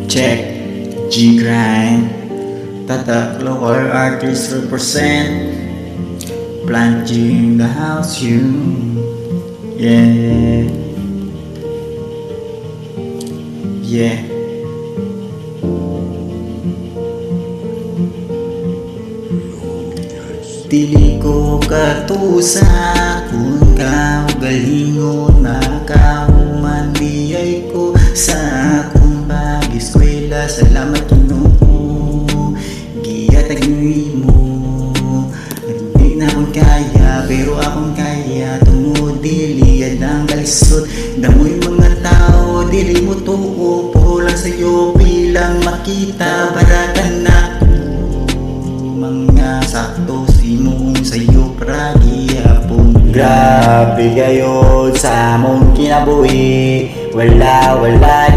Check G grind. Tatak local artists represent. Plant you in the house, you. Yeah. Yeah. Dili ko katusa kung kaugalingon makauman biyay ko sa akong pag-eskwela. Salamat Ginoo, giyatag mo. Hindi na akong kaya pero akong kaya tungod dili ang kalisod. Damoy mga tao dili mo tuo puro lang sa'yo bilang makita para ka na mga sakto simong sa'yo pragyapon. Grabe kayo sa among kinabuhi. Wala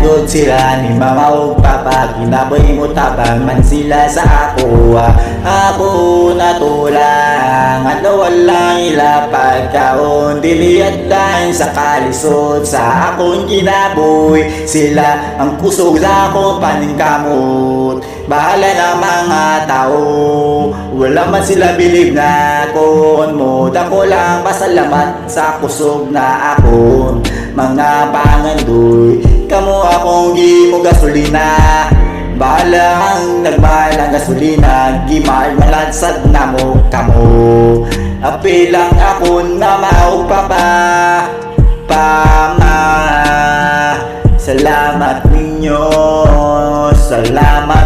yun sila ni mama o papa. Kinabuhi mo tabang man sila sa ako. Ako natulang ano walang ila pagkaon. Diliat lang sa kalisod sa akong kinabuhi. Sila ang kusog sa akong paningkamot. Bahala na mga tao. Wala man sila bilib na kon mo. Dako lang pasalamat sa kusog na akon. Mga pangandoy, kamo akong gi mo gasolina. Bahala ang nagmahal ang gasolina. Gimahal malansad na mo kamo. Apilang akon na maupapa pama. Salamat ninyo. Salamat